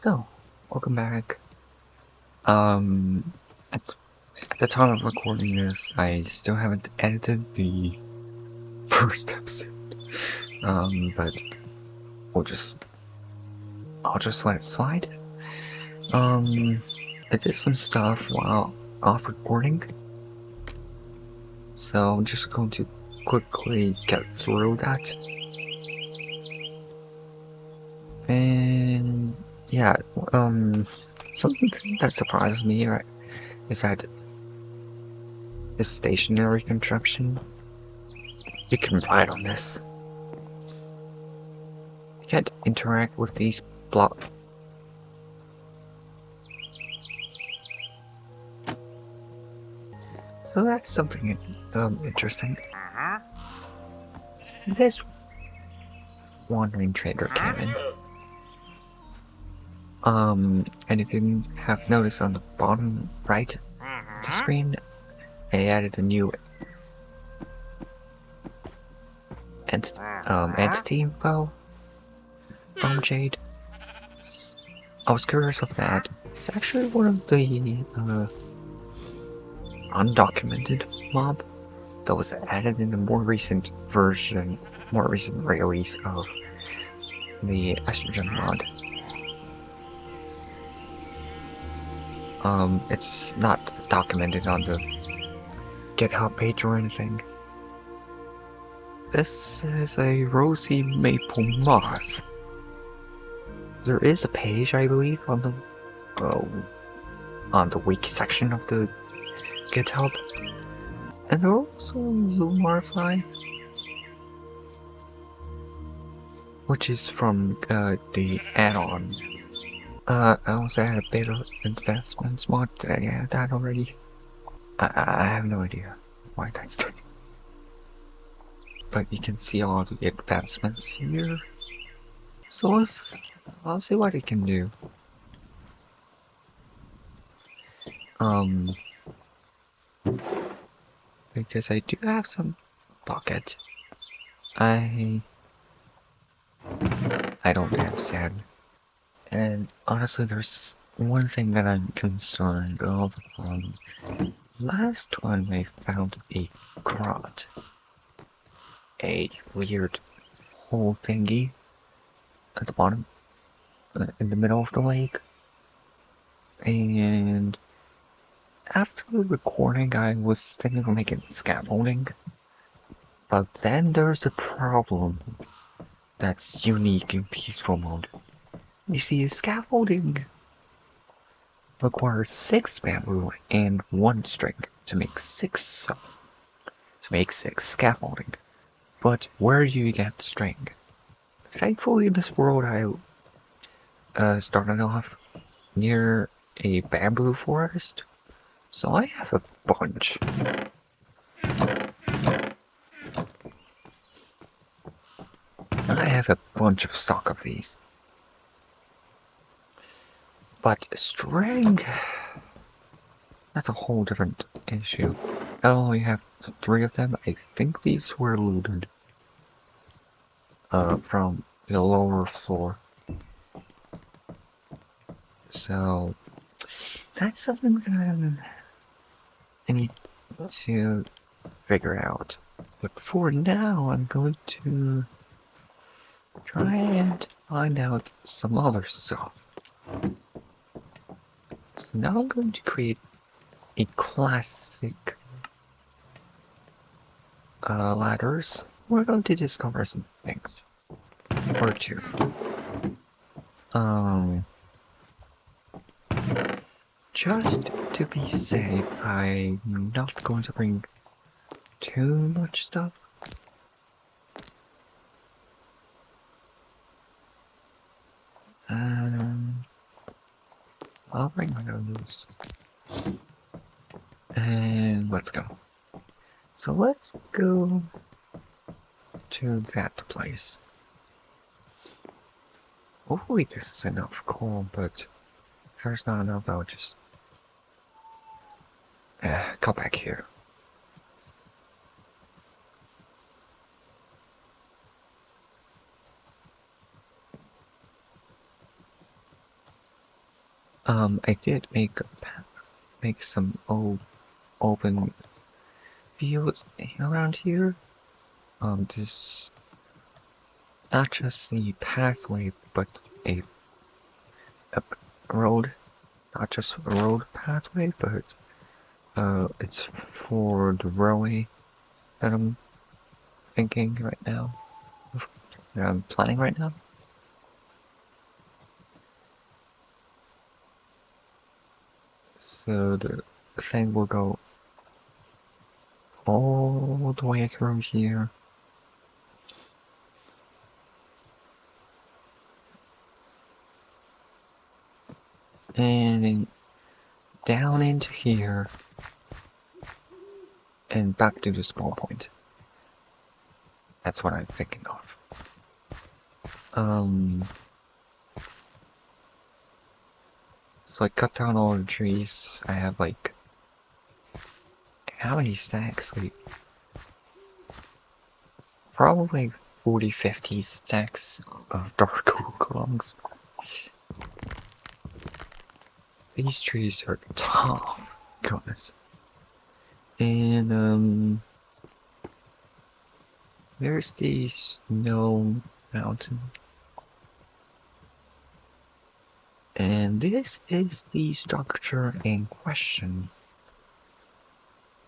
So, welcome back. Um, at, at the time of recording this, I still haven't edited the first episode. But I'll just let it slide. I did some stuff while off recording, so I'm just going to quickly get through that. And yeah, something that surprises me is that this stationary contraption, you can ride on this. You can't interact with these blocks. So that's something interesting. This wandering trader came in. And if you have noticed on the bottom right of the screen, I added a new entity info from Jade. I was curious of that. It's actually one of the undocumented mob that was added in the more recent release of the estrogen mod. It's not documented on the GitHub page or anything. This is a rosy maple moth. There is a page, I believe, on the wiki section of the GitHub, and there are also Lumar fly, which is from the add-on. I also had a bit of advancements mod. I had that already. I have no idea why that's there. But you can see all the advancements here. So I'll see what it can do. Because I do have some pockets. I don't have sand. And honestly, there's one thing that I'm concerned of. Last time I found a grot. A weird hole thingy at the bottom, in the middle of the lake. And after recording, I was thinking of making scaffolding. But then there's a problem that's unique in peaceful mode. You see, scaffolding requires 6 bamboo and 1 string to make 6 scaffolding. But where do you get the string? Thankfully, in this world, I started off near a bamboo forest, so I have a bunch. I have a bunch of stock of these. But string, that's a whole different issue. I only have 3 of them. I think these were looted from the lower floor. So that's something that I need to figure out. But for now, I'm going to try and find out some other stuff. So now I'm going to create a classic ladders. We're going to discover some things. Or 2. Just to be safe, I'm not going to bring too much stuff. I'll bring my nose. And let's go. So let's go to that place. Hopefully this is enough coal, but if there's not enough, I'll just come back here. I did make some open fields around here. This not just a pathway, but a road. Not just a road pathway, but it's for the railway that I'm thinking right now. That I'm planning right now. So the thing will go all the way through here. And down into here. And back to the spawn point. That's what I'm thinking of. So I cut down all the trees. I have like... How many stacks? Wait. Probably 40-50 stacks of dark oak logs. These trees are tough. Goodness. And there's the snow mountain. And this is the structure in question.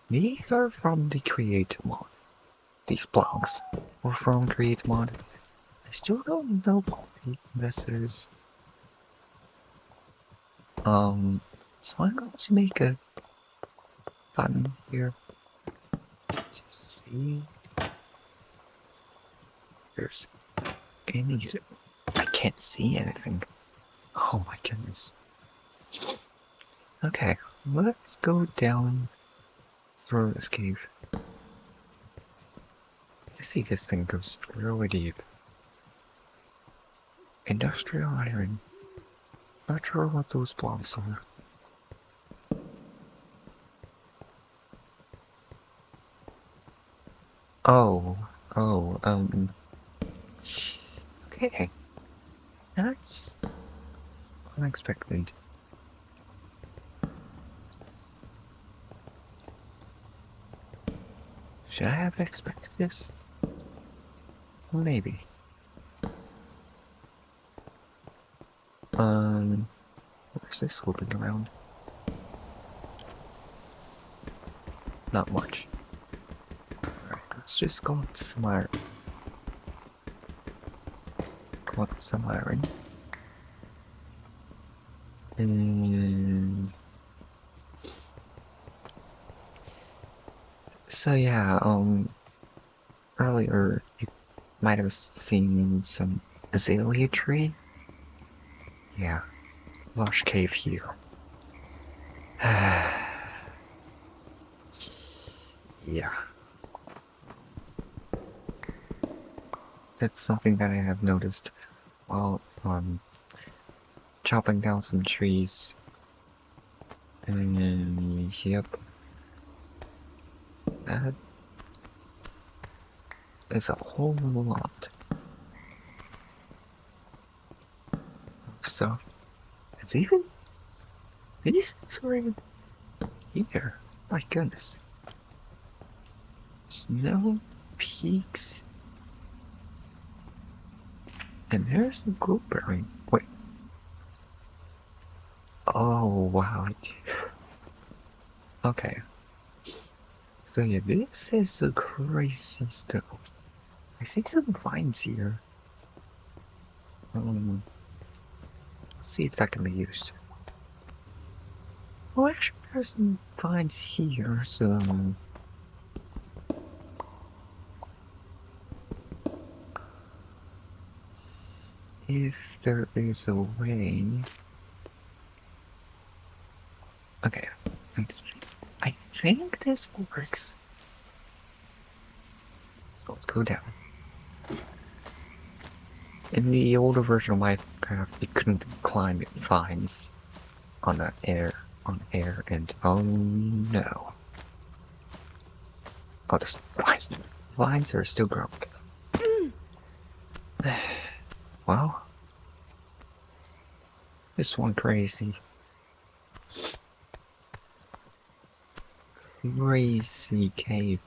These are from the Create mod. These blocks were from Create mod. I still don't know what this is. So I'm going to make a button here. Just see if there's any. I can't see anything. Oh my goodness. Okay, let's go down through this cave. I see this thing goes really deep. Industrial iron. Not sure what those blocks are. Oh, okay. That's unexpected. Should I have expected this? Maybe. What's this holding around? Not much. Alright, let's just go with some iron. Got some iron. And so yeah, earlier you might have seen some azalea tree. Yeah, Lush cave here. Yeah. That's something that I have noticed while chopping down some trees. And yep. That is a whole lot of stuff. It's even these things are even here. My goodness. Snow peaks. And there's the blueberry. Wait. Oh wow. Okay. So yeah, this is the crazy stuff. I see some vines here. Let's see if that can be used. Well, actually, there's some vines here, so if there is a way. Okay, I think this works. So let's go down. In the older version of Minecraft, you couldn't climb vines on air, and oh no. Oh, the vines are still growing. Well, this one crazy. crazy cave.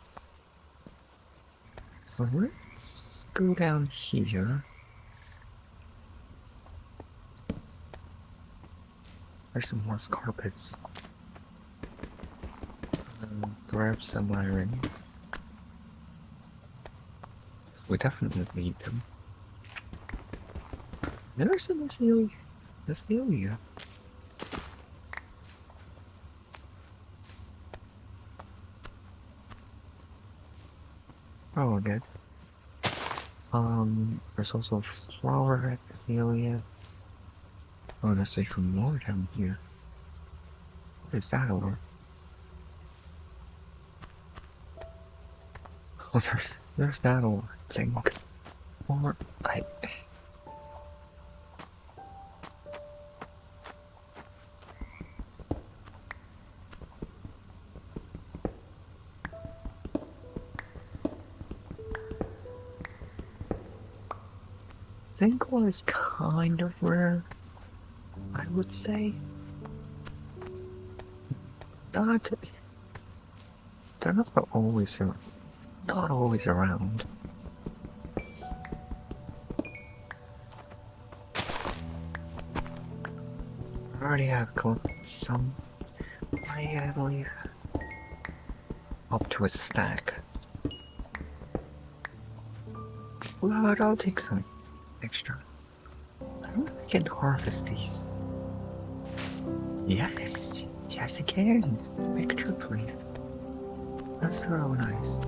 So let's go down here. There's some more carpets. Grab some iron. We definitely need them. There's some Celia. Oh, good. There's also flower epithelium. Oh, there's even more down here. What is that over? Oh, there's that over thing. Or I. Zinclaw is kind of rare, I would say. Not, they're not always around. I already have collected some, I believe, up to a stack. But I'll take some extra. I don't know if I can harvest these. Yes, yes I can. Picture please. That's real nice.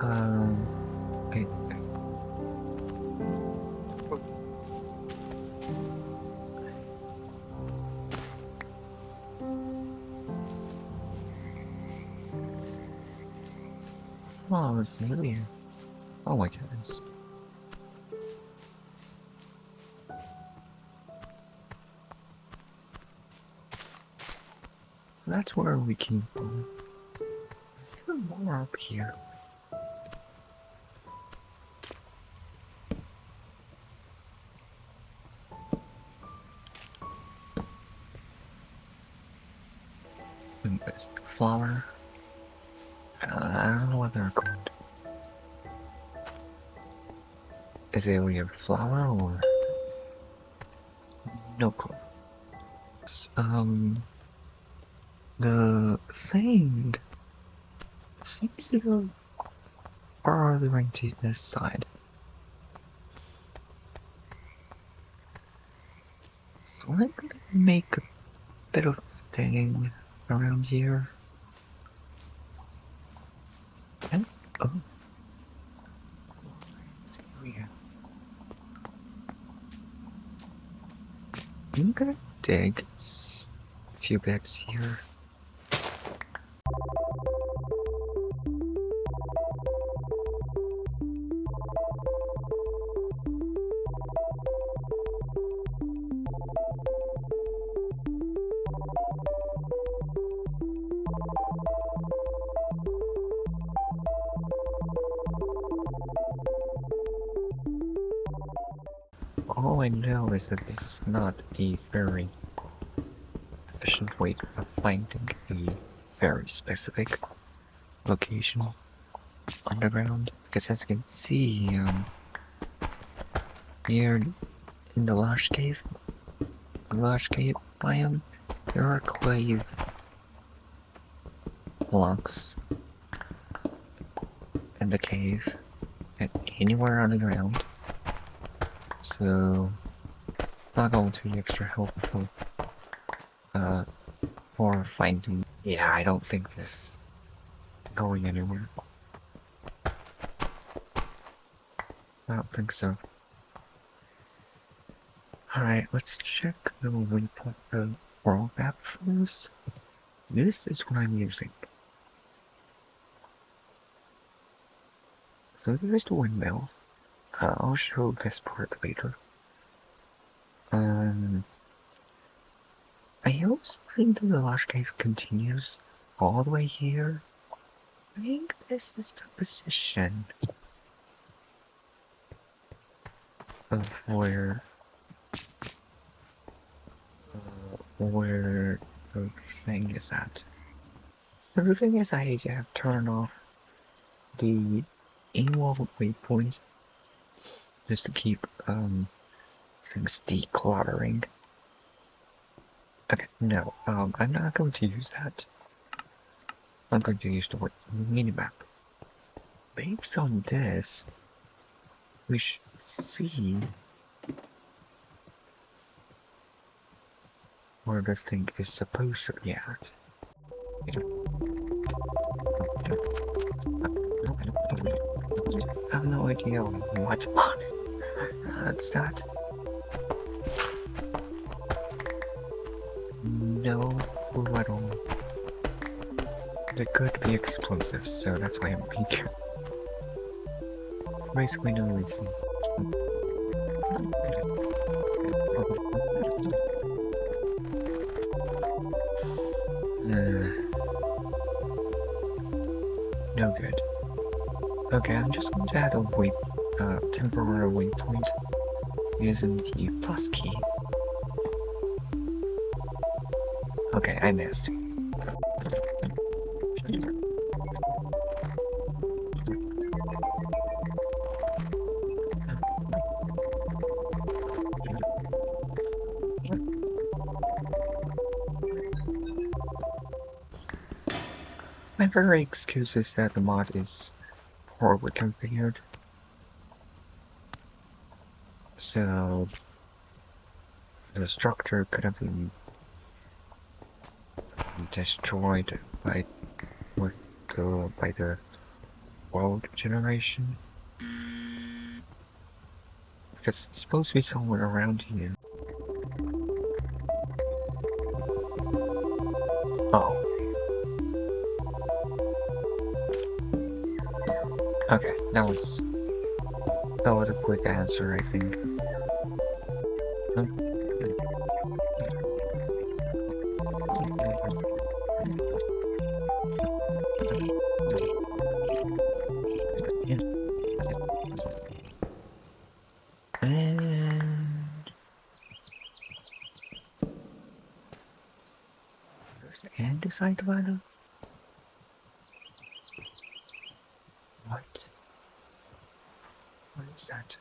Okay. Oh, it's really. Oh my goodness. So that's where we came from. There's even more up here. Flower. I don't know what they're called. Is it a flower or no clue? The thing seems to go farther into this side. So I'm gonna make a bit of thing around here. And oh, Celia. I'm gonna dig a few bits here. All I know is that this is not a very efficient way of finding a very specific location underground, because as you can see, here in the Lush cave biome, there are clay blocks in the cave and anywhere underground. So it's not going to be extra helpful for finding. Yeah, I don't think this is going anywhere. I don't think so. Alright, let's check the world map first. This is what I'm using. So there's the windmill. I'll show this part later. I also think that the Lush Cave continues all the way here. I think this is the position of where the thing is at. So the thing is, I have turned off the in-world waypoint just to keep things decluttering. Okay, no, I'm not going to use that. I'm going to use the word minimap. Based on this, we should see where the thing is supposed to be at. I have no idea what that's that. No clue at all. There could be explosives, so that's why I'm being careful. Basically no reason. No good. Okay, I'm just going to add a temporary waypoint using the plus key. Okay, I missed. My very excuse is that the mod is poorly configured. So the structure could have been destroyed by the world generation. Because it's supposed to be somewhere around here. Oh. Okay, that was a quick answer, I think. And there's andesite vinyl. What? What is that?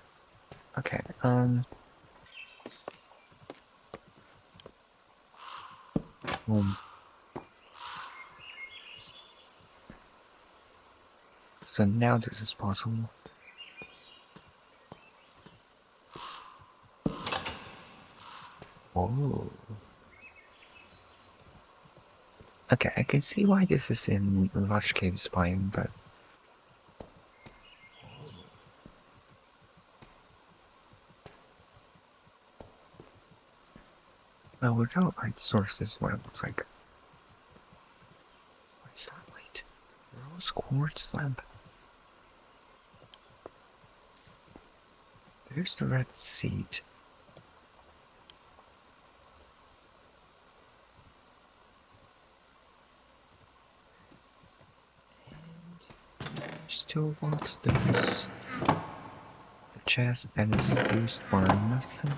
Okay, so now this is possible. Oh. Okay, I can see why this is in Lush Caves biome, but well, without light sources, what it looks like. What is that light? Rose quartz lamp. There's the red seed. Still wants this. The chest that is used for nothing.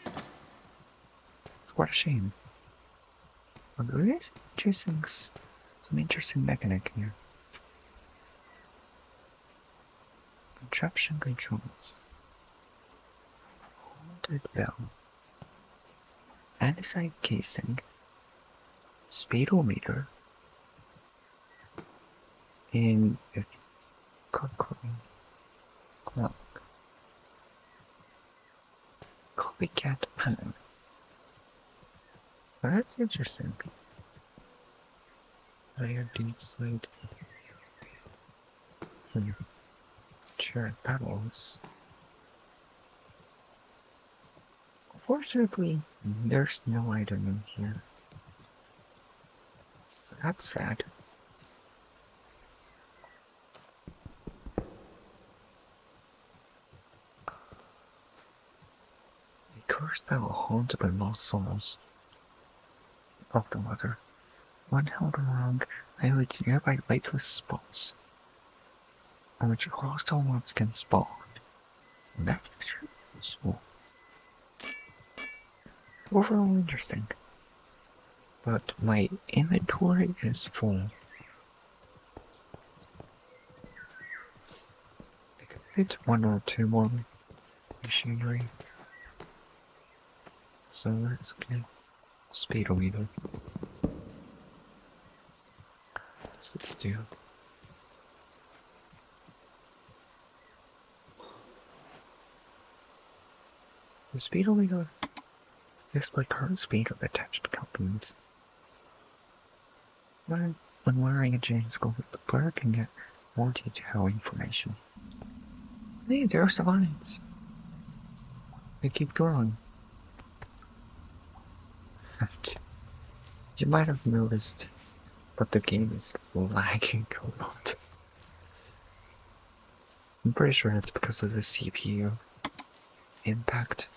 It's what a shame. But there is some interesting mechanic here. Contraption controls. Haunted bell. Andesite casing. Speedometer. And a clock. Copycat panel. Well, that's interesting. Layer deep slate. Chair panels. Unfortunately, there's no item in here. So that's sad. Cursed by a haunted by lost souls of the mother. When held wrong, I would nearby lightless spots on which hostile mobs can spawn. And that's extremely useful. Overall interesting. But my inventory is full. need one or two more machinery. So let's get speedometer. What's this do? The speedometer display current speed of attached components. When wearing a chain scope, the player can get more detailed information. Hey, there's the lines. They keep growing. You might have noticed, but the game is lagging a lot. I'm pretty sure it's because of the CPU impact.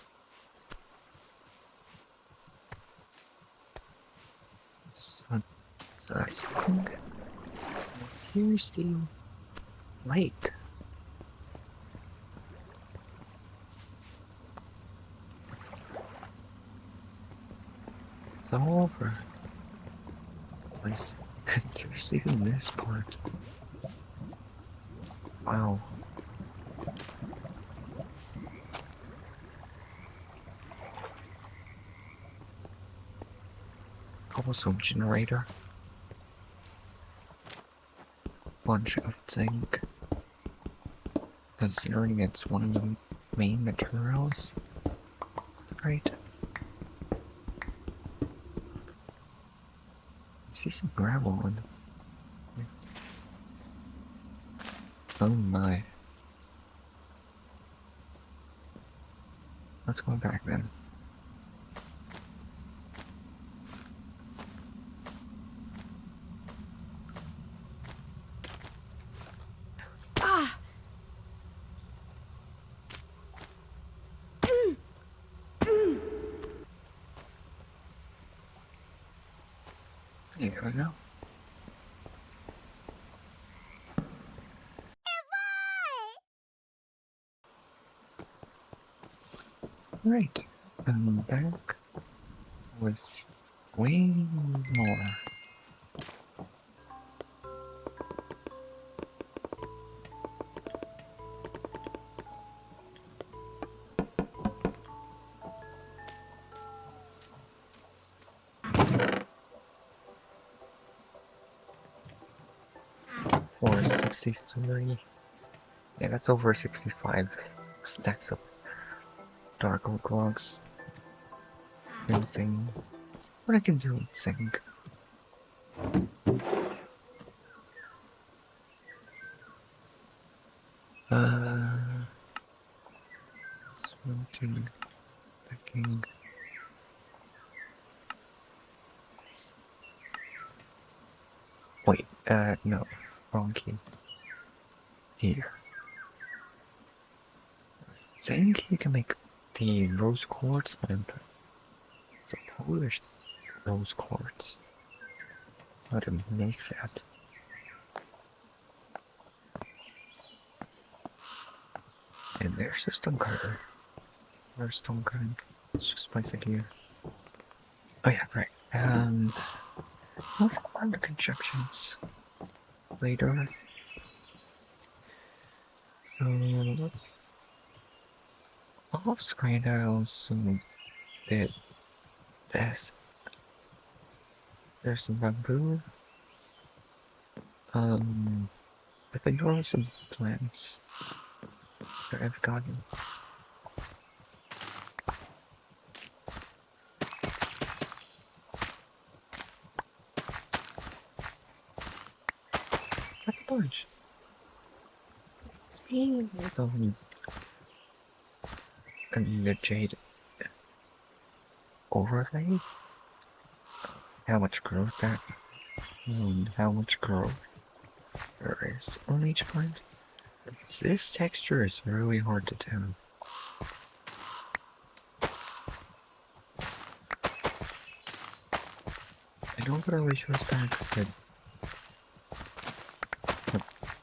So that's something. Here's the lake. It's all over. There's even this part. Wow. Cobblestone generator. Bunch of zinc. Considering it's one of the main materials. Great. I see some gravel on it. Oh my. Let's go back then. Here we go. Right, I'm back with way more. For 63. Yeah, that's over 65 stacks of dark oak logs. Insane. What I can do with zinc. Smelting. Packing. Wait, no. Wrong key. Here. Zinc, you can make the rose quartz and the polished rose quartz. How to make that? And there's a stone cutter. Where's stone cutting? Let's just place it here. Oh yeah, right. We'll find the constructions later. So off screen I also did this. There's some bamboo. I think there are some plants that I've gotten. That's a bunch. See, and the jade overlay. How much growth that? And how much growth there is on each plant. This texture is really hard to tell. I know there are resource packs that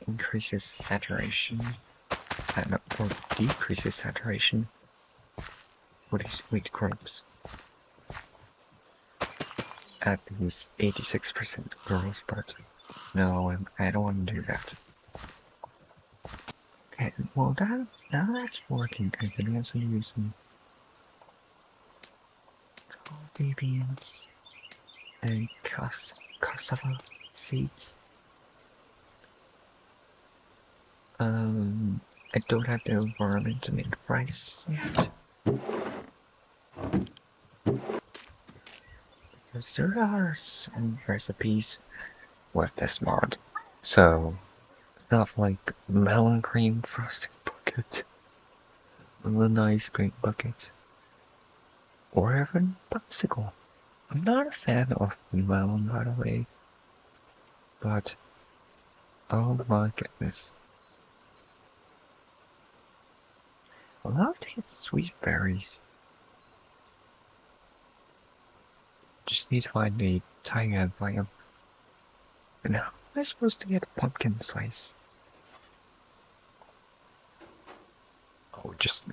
increases saturation or decreases saturation for these wheat crops at least 86% growth, but no, I don't want to do that. Okay, well now that's working. I can also use some coffee beans and cassava seeds. I don't have the environment to make rice yet. Because there are some recipes with this mod. So, stuff like melon cream frosting bucket, vanilla ice cream bucket, or even popsicle. I'm not a fan of melon, by the way, but oh my goodness. I love to get sweet berries. Just need to find a tiny biome. And how am I supposed to get a pumpkin slice? Oh, just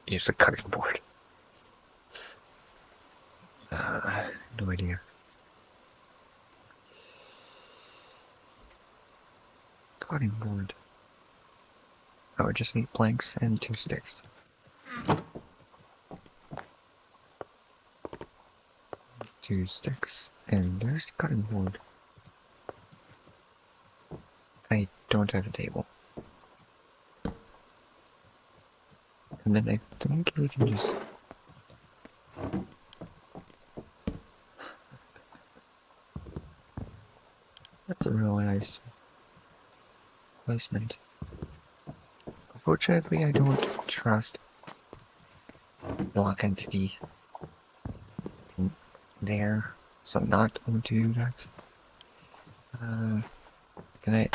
use a cutting board. No idea. Cutting board. Oh, I just need planks and 2 sticks. 2 sticks, and there's the cutting board. I don't have a table. And then I think we can just... That's a really nice placement. Unfortunately, I don't trust block entity there, so I'm not going to do that. Can I...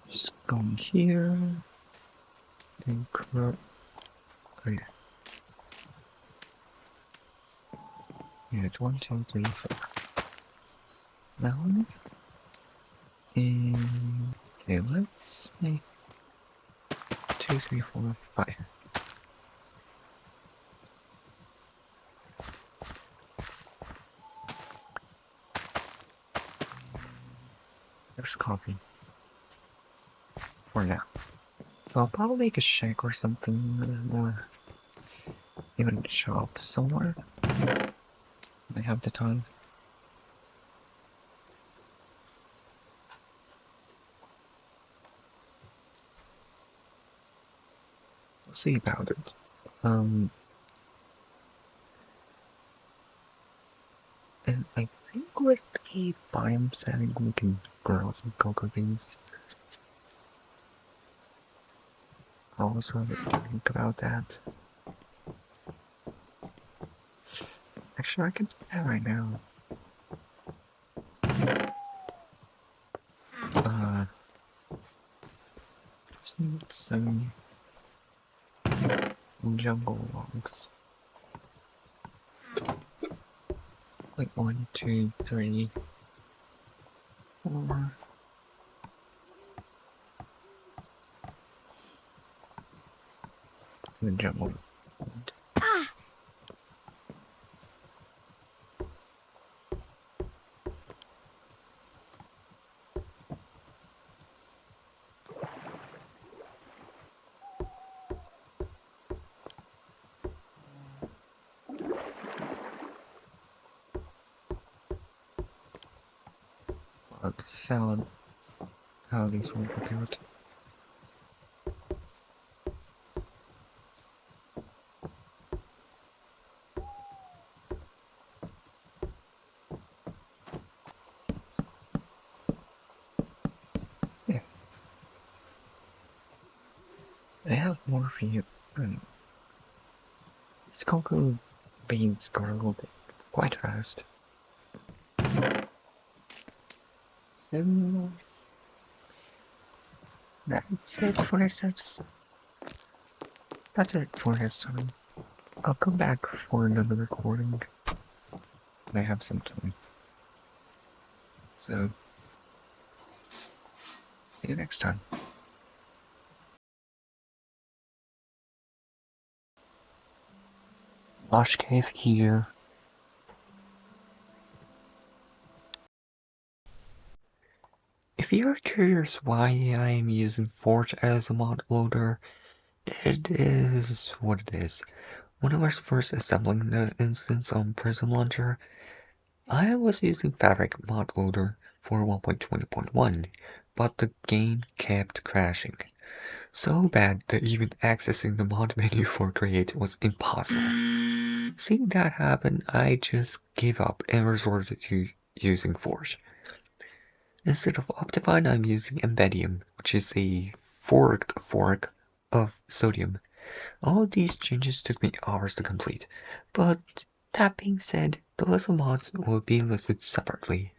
Just going here, then crop... Oh yeah. Yeah, it's 1, 2, 3, 4. Melon. And... Okay, let's make 2, 3, 4, 5. There's coffee. For now. So I'll probably make a shack or something, or even a shop somewhere. I have the time. We'll see about it. And I think with the biome setting we can grow some cocoa beans. I'll also think about that. Actually, I can do that right now. Just need some jungle logs. Like 1, 2, 3, 4. The jungle. Salad. How these will work out. Yeah. I have more for you. These cocoa beans grow quite fast. So that's it for this episode. That's it for this time. I'll come back for another recording when I have some time. So, See you next time. Lush Cave here. If you're curious why I am using Forge as a mod loader, it is what it is. When I was first assembling the instance on Prism Launcher, I was using Fabric mod loader for 1.20.1, but the game kept crashing. So bad that even accessing the mod menu for create was impossible. Seeing that happen, I just gave up and resorted to using Forge. Instead of Optifine, I'm using Embedium, which is a forked fork of Sodium. All of these changes took me hours to complete, but that being said, the list of mods will be listed separately.